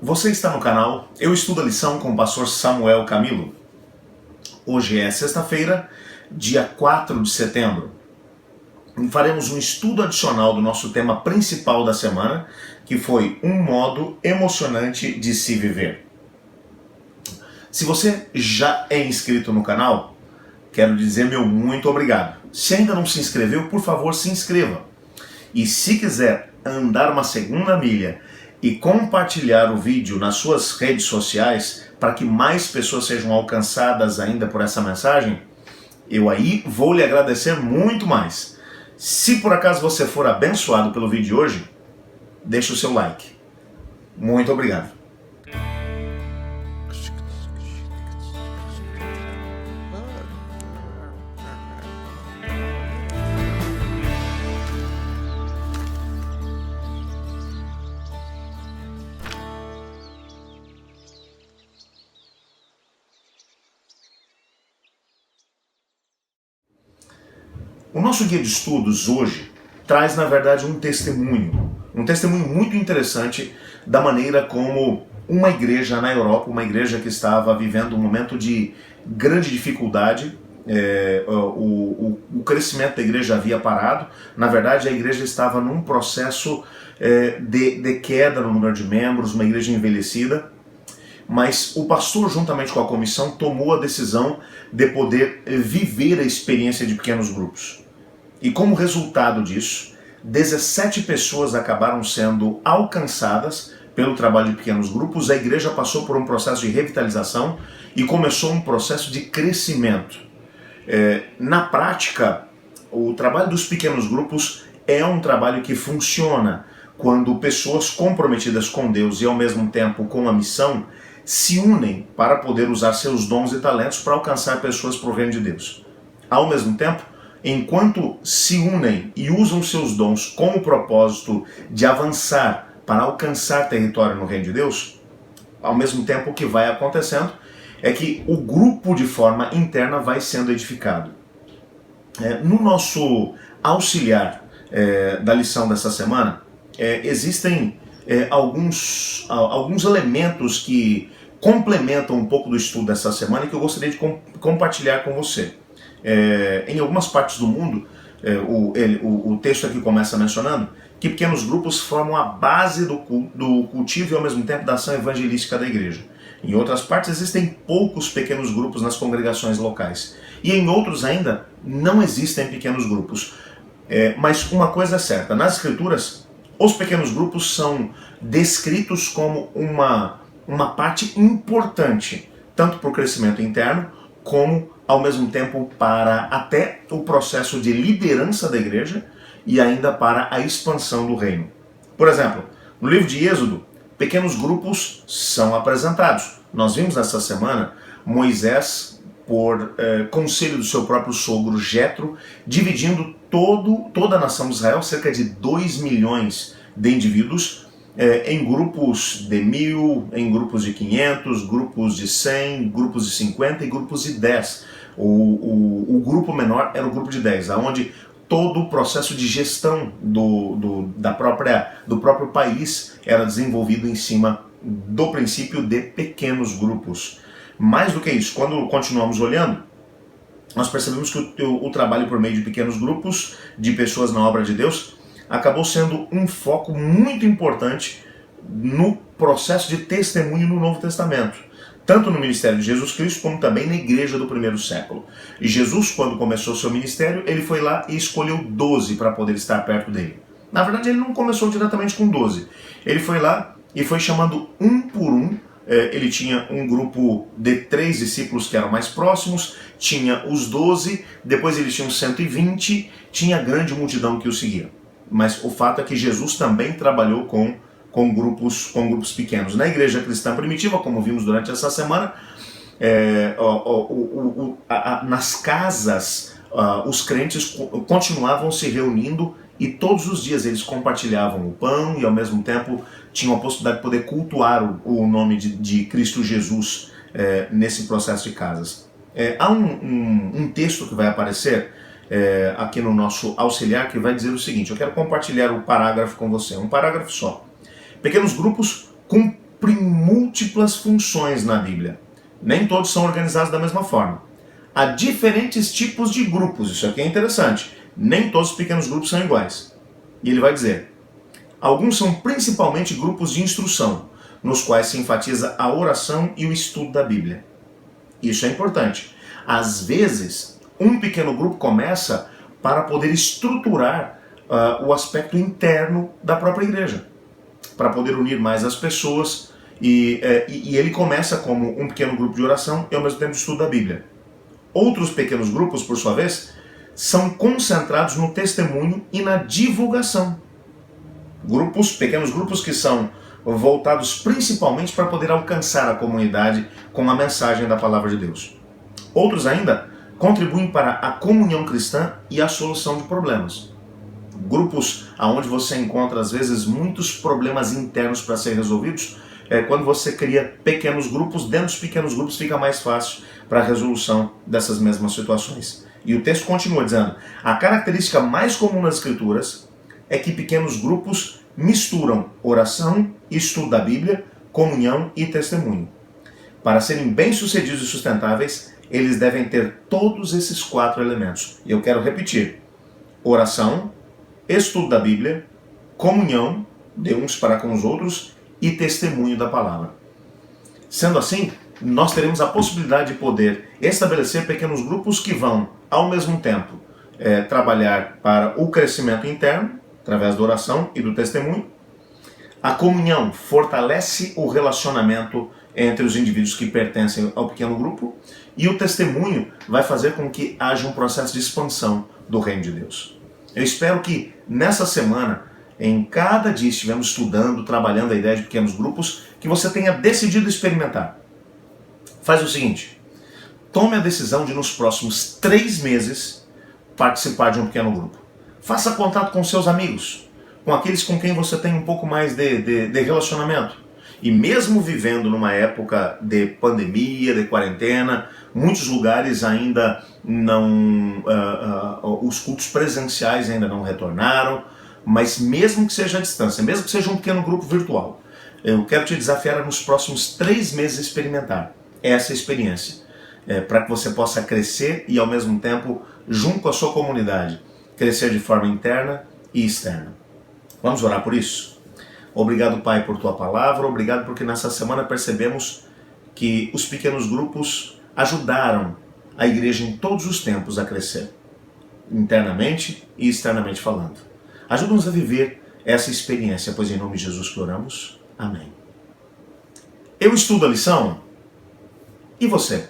Você está no canal Eu Estudo a Lição com o pastor Samuel Camilo. Hoje é sexta-feira, dia 4 de setembro. Faremos um estudo adicional do nosso tema principal da semana, que foi um modo emocionante de se viver. Se você já é inscrito no canal, quero dizer meu muito obrigado. Se ainda não se inscreveu, por favor, se inscreva. E se quiser andar uma segunda milha e compartilhar o vídeo nas suas redes sociais para que mais pessoas sejam alcançadas ainda por essa mensagem, eu aí vou lhe agradecer muito mais. Se por acaso você for abençoado pelo vídeo de hoje, deixe o seu like. Muito obrigado. O nosso guia de estudos hoje traz, na verdade, um testemunho muito interessante da maneira como uma igreja na Europa, uma igreja que estava vivendo um momento de grande dificuldade, o crescimento da igreja havia parado. Na verdade, a igreja estava num processo de queda no número de membros, uma igreja envelhecida. Mas o pastor, juntamente com a comissão, tomou a decisão de poder viver a experiência de pequenos grupos. E como resultado disso, 17 pessoas acabaram sendo alcançadas pelo trabalho de pequenos grupos. A igreja passou por um processo de revitalização e começou um processo de crescimento. Na prática, o trabalho dos pequenos grupos é um trabalho que funciona quando pessoas comprometidas com Deus e ao mesmo tempo com a missão se unem para poder usar seus dons e talentos para alcançar pessoas para o reino de Deus. Ao mesmo tempo, enquanto se unem e usam seus dons com o propósito de avançar para alcançar território no reino de Deus, ao mesmo tempo o que vai acontecendo é que o grupo de forma interna vai sendo edificado. No nosso auxiliar da lição dessa semana, existem alguns elementos que complementam um pouco do estudo dessa semana e que eu gostaria de compartilhar com você. Em algumas partes do mundo, o texto aqui começa mencionando que pequenos grupos formam a base do cultivo e ao mesmo tempo da ação evangelística da igreja. Em outras partes existem poucos pequenos grupos nas congregações locais. E em outros ainda não existem pequenos grupos. Mas uma coisa é certa, nas escrituras, os pequenos grupos são descritos como uma parte importante, tanto para o crescimento interno, como ao mesmo tempo para até o processo de liderança da igreja e ainda para a expansão do reino. Por exemplo, no livro de Êxodo, pequenos grupos são apresentados. Nós vimos nessa semana Moisés, por conselho do seu próprio sogro Jetro, dividindo toda a nação de Israel, cerca de 2 milhões de indivíduos, em grupos de 1.000, em grupos de 500, grupos de 100, grupos de 50 e grupos de 10. O grupo menor era o grupo de 10, onde todo o processo de gestão do próprio país era desenvolvido em cima do princípio de pequenos grupos. Mais do que isso, quando continuamos olhando, nós percebemos que o trabalho por meio de pequenos grupos de pessoas na obra de Deus acabou sendo um foco muito importante no processo de testemunho no Novo Testamento, tanto no ministério de Jesus Cristo como também na igreja do primeiro século. E Jesus, quando começou seu ministério, ele foi lá e escolheu 12 para poder estar perto dele. Na verdade, ele não começou diretamente com 12. Ele foi lá e foi chamando um por um. Ele tinha um grupo de 3 discípulos que eram mais próximos, tinha os 12, depois ele tinha os 120, tinha a grande multidão que o seguia. Mas o fato é que Jesus também trabalhou com grupos pequenos. Na igreja cristã primitiva, como vimos durante essa semana, nas casas, os crentes continuavam se reunindo e todos os dias eles compartilhavam o pão e ao mesmo tempo tinham a possibilidade de poder cultuar o nome de Cristo Jesus nesse processo de casas. Há um texto que vai aparecer aqui no nosso auxiliar que vai dizer o seguinte. Eu quero compartilhar o parágrafo com você, um parágrafo só. Pequenos grupos cumprem múltiplas funções na Bíblia. Nem todos são organizados da mesma forma. Há diferentes tipos de grupos, isso aqui é interessante. Nem todos os pequenos grupos são iguais. E ele vai dizer: alguns são principalmente grupos de instrução, nos quais se enfatiza a oração e o estudo da Bíblia. Isso é importante. Às vezes, um pequeno grupo começa para poder estruturar o aspecto interno da própria igreja, para poder unir mais as pessoas, e ele começa como um pequeno grupo de oração e ao mesmo tempo de estudo da Bíblia. Outros pequenos grupos, por sua vez, são concentrados no testemunho e na divulgação. Pequenos grupos que são voltados principalmente para poder alcançar a comunidade com a mensagem da palavra de Deus. Outros ainda contribuem para a comunhão cristã e a solução de problemas. Grupos onde você encontra às vezes muitos problemas internos para ser resolvidos, quando você cria pequenos grupos, dentro dos pequenos grupos fica mais fácil para a resolução dessas mesmas situações. E o texto continua dizendo: a característica mais comum nas Escrituras é que pequenos grupos misturam oração, estudo da Bíblia, comunhão e testemunho. Para serem bem-sucedidos e sustentáveis, eles devem ter todos esses 4 elementos. E eu quero repetir: oração, estudo da Bíblia, comunhão de uns para com os outros e testemunho da palavra. Sendo assim, nós teremos a possibilidade de poder estabelecer pequenos grupos que vão, ao mesmo tempo, trabalhar para o crescimento interno, através da oração e do testemunho. A comunhão fortalece o relacionamento entre os indivíduos que pertencem ao pequeno grupo, e o testemunho vai fazer com que haja um processo de expansão do reino de Deus. Eu espero que nessa semana, em cada dia estivemos estudando, trabalhando a ideia de pequenos grupos, que você tenha decidido experimentar. Faz o seguinte: tome a decisão de nos próximos 3 meses participar de um pequeno grupo. Faça contato com seus amigos, com aqueles com quem você tem um pouco mais de relacionamento. E mesmo vivendo numa época de pandemia, de quarentena, muitos lugares ainda não... os cultos presenciais ainda não retornaram, mas mesmo que seja à distância, mesmo que seja um pequeno grupo virtual, eu quero te desafiar a nos próximos 3 meses experimentar essa experiência, para que você possa crescer e ao mesmo tempo, junto com a sua comunidade, crescer de forma interna e externa. Vamos orar por isso? Obrigado, Pai, por Tua palavra. Obrigado porque nessa semana percebemos que os pequenos grupos ajudaram a igreja em todos os tempos a crescer, internamente e externamente falando. Ajuda-nos a viver essa experiência, pois em nome de Jesus que oramos. Amém. Eu estudo a lição? E você?